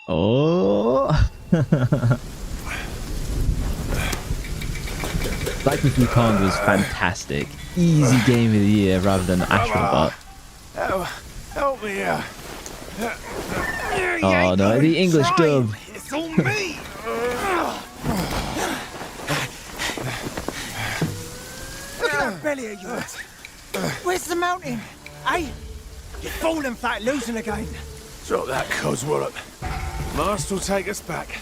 Oh. Blackmyth Wukong was fantastic. Easy game of the year rather than Astrobot. Help me out. Oh no, the English dub. It's on me. Look at that belly of yours. Where's the mountain? Hey, you're falling fat, losing again. Drop that coswallop. Master will take us back.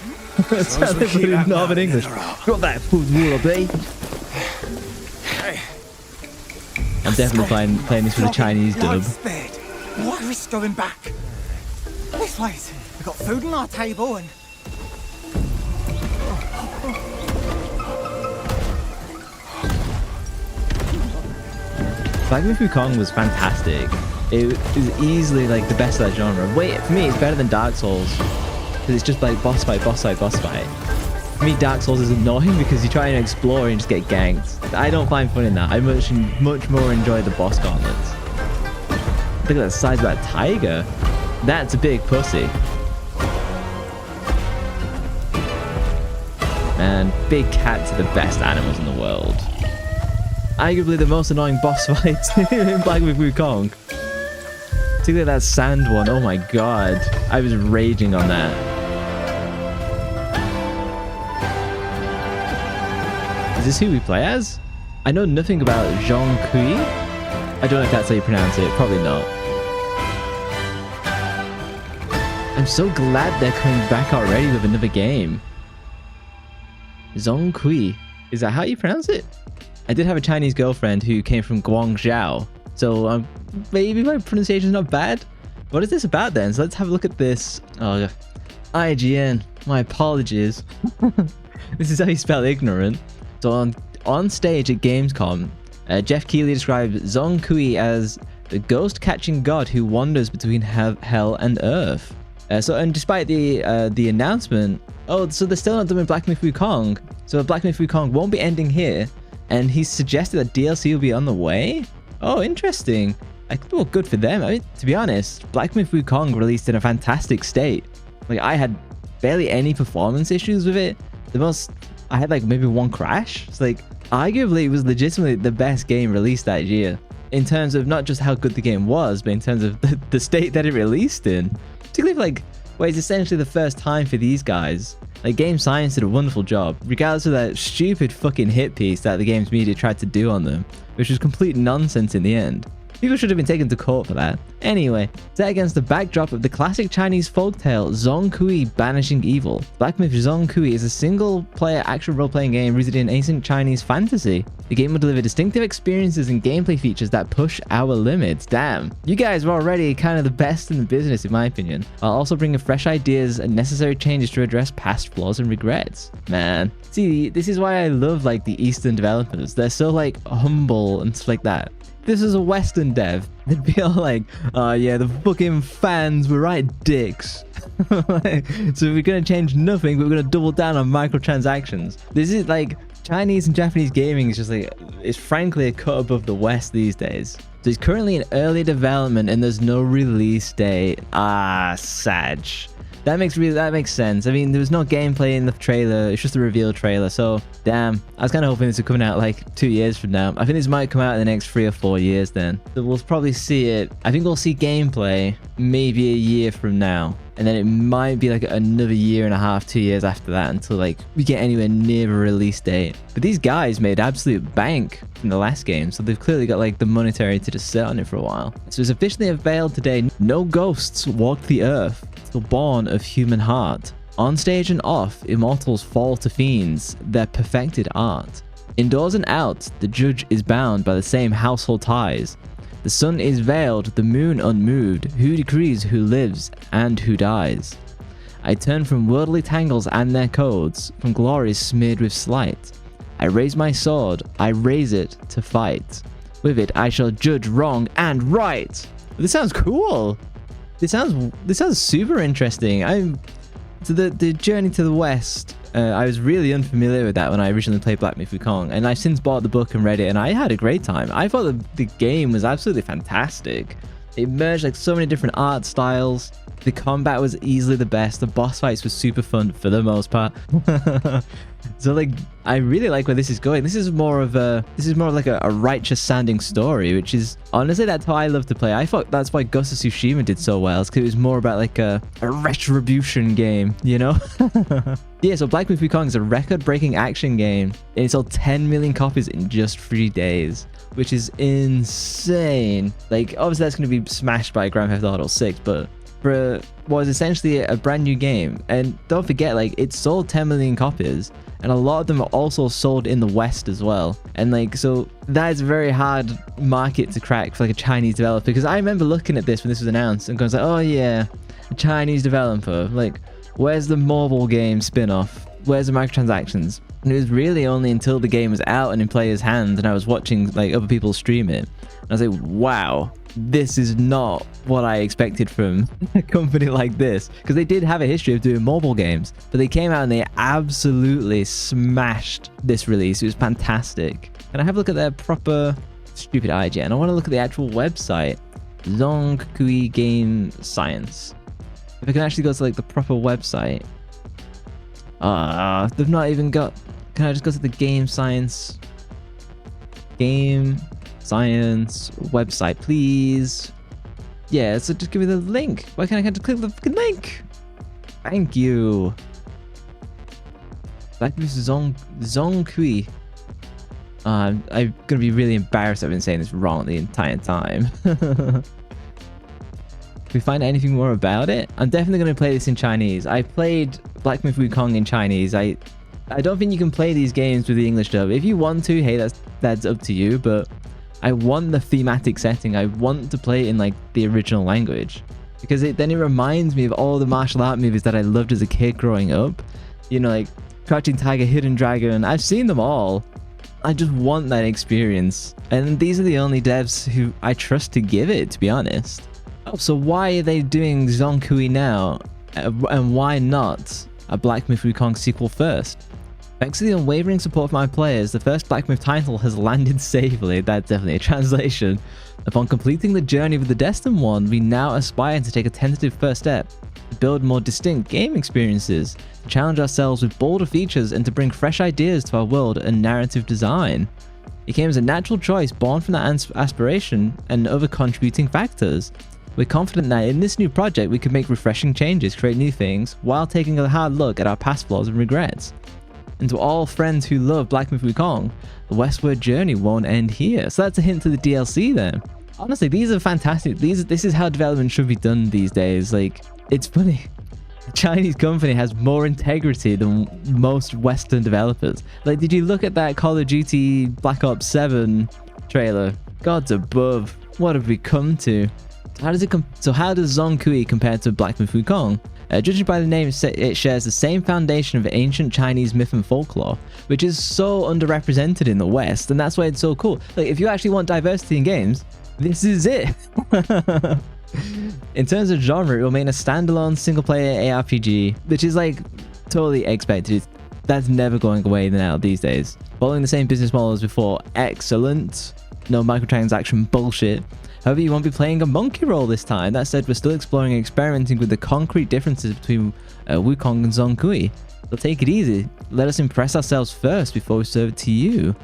That's how they put it in Northern English. Got that food wallaby. Hey. I'm definitely playing this with a Chinese dub. Spared. Why risk going back? This place. We've got food on our table and... Blackmyth Wukong was fantastic. It is easily like the best of that genre. Wait, for me, it's better than Dark Souls. Because it's just like boss fight, boss fight, boss fight. For me, Dark Souls is annoying because you try and explore and just get ganked. I don't find fun in that. I much more enjoy the boss gauntlets. Look at the size of that tiger. That's a big pussy. Man, big cats are the best animals in the world. Arguably the most annoying boss fight in Blackmyth Wukong. Particularly that sand one. Oh my god. I was raging on that. Is this who we play as? I know nothing about Zhong Kui. I don't know if that's how you pronounce it. Probably not. I'm so glad they're coming back already with another game. Zhong Kui. Is that how you pronounce it? I did have a Chinese girlfriend who came from Guangzhou. So maybe my pronunciation is not bad. What is this about then? So let's have a look at this. Oh, IGN. My apologies. This is how you spell ignorant. So on stage at Gamescom, Jeff Keighley described Zhong Kui as the ghost-catching god who wanders between hell and earth. And despite the announcement, oh, so they're still not done with Blackmyth Wukong. So Blackmyth Wukong won't be ending here. And he suggested that DLC will be on the way. Oh, interesting. Well, good for them. I mean, to be honest, Blackmyth Wukong released in a fantastic state. Like, I had barely any performance issues with it. I had like maybe one crash. It's like, arguably, it was legitimately the best game released that year. In terms of not just how good the game was, but in terms of the state that it released in. Particularly like, well, it's essentially the first time for these guys. Like, Game Science did a wonderful job, regardless of that stupid fucking hit piece that the game's media tried to do on them, which was complete nonsense in the end. People should have been taken to court for that. Anyway, set against the backdrop of the classic Chinese folktale Zhong Kui Banishing Evil, Blackmyth Zhong Kui is a single-player action role-playing game rooted in ancient Chinese fantasy. The game will deliver distinctive experiences and gameplay features that push our limits. Damn. You guys were already kind of the best in the business, in my opinion. I'll also bring fresh ideas and necessary changes to address past flaws and regrets. Man. See, this is why I love, like, the Eastern developers. They're so, like, humble and stuff like that. This is a Western dev, they'd be all like, oh yeah, the fucking fans were right dicks. So we're going to change nothing, but we're going to double down on microtransactions. This is like, Chinese and Japanese gaming is just like, it's frankly a cut above the West these days. So it's currently in early development and there's no release date. Ah, Sag. That makes sense. I mean, there was no gameplay in the trailer. It's just a reveal trailer. So, damn. I was kind of hoping this was coming out like 2 years from now. I think this might come out in the next 3 or 4 years then. So we'll probably see it. I think we'll see gameplay maybe a year from now. And then it might be like another 1.5 to 2 years after that until like we get anywhere near a release date. But these guys made absolute bank from the last game. So they've clearly got like the monetary to just sit on it for a while. So it's officially unveiled today. No ghosts walk the earth. Still born of human heart. On stage and off, immortals fall to fiends, their perfected art. Indoors and out, the judge is bound by the same household ties. The sun is veiled, the moon unmoved, who decrees who lives and who dies. I turn from worldly tangles and their codes, from glories smeared with slight. I raise my sword, I raise it to fight. With it I shall judge wrong and right. This sounds cool. This sounds super interesting. So the Journey to the West, I was really unfamiliar with that when I originally played Blackmyth Wukong, and I've since bought the book and read it, and I had a great time. I thought the game was absolutely fantastic. It merged like so many different art styles. The combat was easily the best. The boss fights were super fun for the most part. So like, I really like where this is going. This is more of like a righteous sounding story, which is honestly, that's how I love to play. I thought that's why Ghost of Tsushima did so well, because it was more about like a retribution game, you know? Yeah, so Black Myth Wukong is a record-breaking action game. It sold 10 million copies in just 3 days, which is insane. Like, obviously that's going to be smashed by Grand Theft Auto 6, but for what was essentially a brand new game. And don't forget, like, it sold 10 million copies, and a lot of them are also sold in the West as well. And like, so that is a very hard market to crack for like a Chinese developer, because I remember looking at this when this was announced and going like, oh yeah, a Chinese developer, like, where's the mobile game spin-off? Where's the microtransactions? And it was really only until the game was out and in players' hands and I was watching like other people stream it, and I was like, wow, this is not what I expected from a company like this. Because they did have a history of doing mobile games, but they came out and they absolutely smashed this release. It was fantastic. And I have a look at their proper stupid IGN. I want to look at the actual website, Zhong Kui Game Science. If I can actually go to like the proper website. They've not even got... Can I just go to the Game Science website, please? Yeah, so just give me the link. Why can't I just click the fucking link? Thank you. Black Myth Zhong Kui. I'm gonna be really embarrassed. I've been saying this wrong the entire time. Can we find anything more about it? I'm definitely going to play this in Chinese. I played Black Myth Wukong in Chinese. I don't think you can play these games with the English dub. If you want to, hey, that's up to you, but I want the thematic setting. I want to play it in like the original language, because then it reminds me of all the martial art movies that I loved as a kid growing up. You know, like Crouching Tiger, Hidden Dragon. I've seen them all. I just want that experience. And these are the only devs who I trust to give it, to be honest. Oh, so why are they doing Zhong Kui now? And why not a Black Myth Wukong sequel first? Thanks to the unwavering support of my players, the first Black Myth title has landed safely. That's definitely a translation. Upon completing the journey with the Destined One, we now aspire to take a tentative first step, to build more distinct game experiences, to challenge ourselves with bolder features, and to bring fresh ideas to our world and narrative design. It came as a natural choice born from that aspiration and other contributing factors. We're confident that in this new project we can make refreshing changes, create new things, while taking a hard look at our past flaws and regrets. And to all friends who love Black Myth Wukong, the westward journey won't end here. So that's a hint to the DLC then. Honestly, these are fantastic. This is how development should be done these days. Like, it's funny. A Chinese company has more integrity than most Western developers. Like, did you look at that Call of Duty Black Ops 7 trailer? Gods above. What have we come to? How does Zhong Kui compare to Black Myth Wukong? Judging by the name, it shares the same foundation of ancient Chinese myth and folklore, which is so underrepresented in the West, and that's why it's so cool. Like, if you actually want diversity in games, this is it. In terms of genre, it will remain a standalone single-player ARPG, which is like totally expected. That's never going away now these days. Following the same business model as before, excellent. No microtransaction bullshit. However, you won't be playing a monkey role this time. That said, we're still exploring and experimenting with the concrete differences between Wukong and Zhong Kui. So take it easy. Let us impress ourselves first before we serve it to you.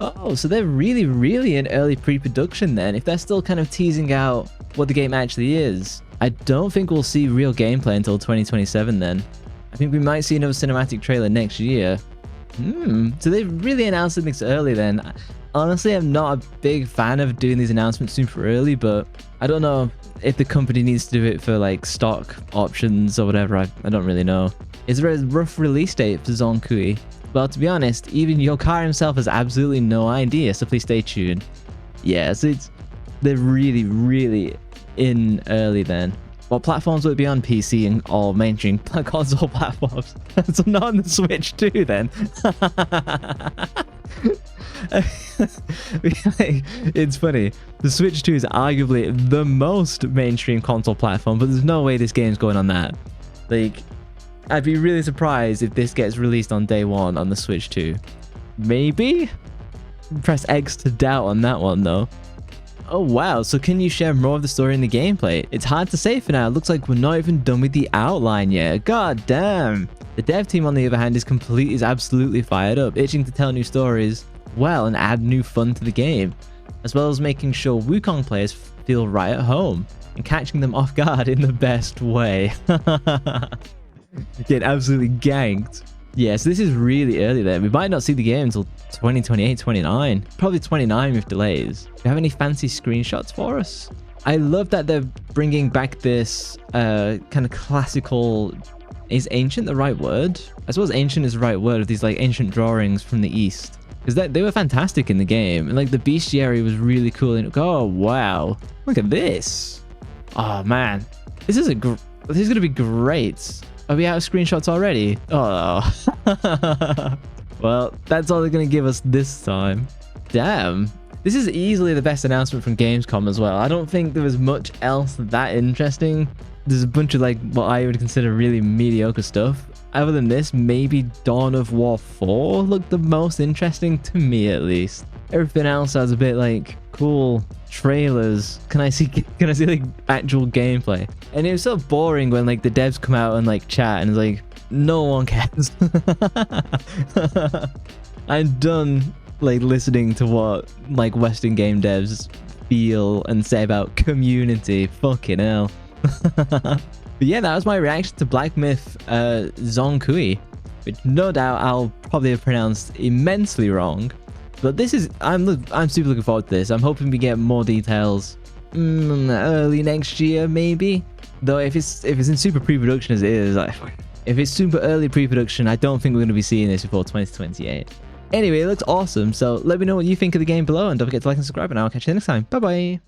Oh, so they're really in early pre-production then. If they're still kind of teasing out what the game actually is, I don't think we'll see real gameplay until 2027 then. I think we might see another cinematic trailer next year. So they've really announced something so early then. Honestly, I'm not a big fan of doing these announcements super early, but I don't know if the company needs to do it for like stock options or whatever. I don't really know. Is there a rough release date for Zhong Kui? Well, to be honest, even Yokai himself has absolutely no idea, so please stay tuned. Yeah, so they're really in early then. What platforms will it be on? PC and all mainstream console platforms. So not on the Switch too then. It's funny. The Switch 2 is arguably the most mainstream console platform, but there's no way this game's going on that. Like, I'd be really surprised if this gets released on day one on the Switch 2. Maybe? Press X to doubt on that one though. Oh wow, so can you share more of the story in the gameplay? It's hard to say for now. It looks like we're not even done with the outline yet. God damn. The dev team on the other hand is absolutely fired up, itching to tell new stories, well, and add new fun to the game, as well as making sure Wukong players feel right at home and catching them off guard in the best way. Get absolutely ganked. Yeah, so this is really early then. We might not see the game until 2028, 29. Probably 29 with delays. Do you have any fancy screenshots for us? I love that they're bringing back this kind of classical... Is ancient the right word? I suppose ancient is the right word of these like ancient drawings from the East. Because they were fantastic in the game. And like the bestiary was really cool. And oh, wow. Look at this. Oh, man. This is going to be great. Are we out of screenshots already? Oh. Well, that's all they're going to give us this time. Damn. This is easily the best announcement from Gamescom as well. I don't think there was much else that interesting. There's a bunch of like what I would consider really mediocre stuff. Other than this, maybe Dawn of War 4 looked the most interesting to me at least. Everything else has a bit like cool trailers. Can I see like actual gameplay? And it was so boring when like the devs come out and like chat and it's like no one cares. I'm done like listening to what like Western game devs feel and say about community. Fucking hell. But yeah, that was my reaction to blackmyth Zhong Kui, which no doubt I'll probably have pronounced immensely wrong. But this is I'm super looking forward to this. I'm hoping we get more details early next year maybe. Though if it's in super pre-production as it is, if it's super early pre-production, I don't think we're going to be seeing this before 2028. Anyway, it looks awesome. So let me know what you think of the game below, and don't forget to like and subscribe, and I'll catch you next time. Bye bye.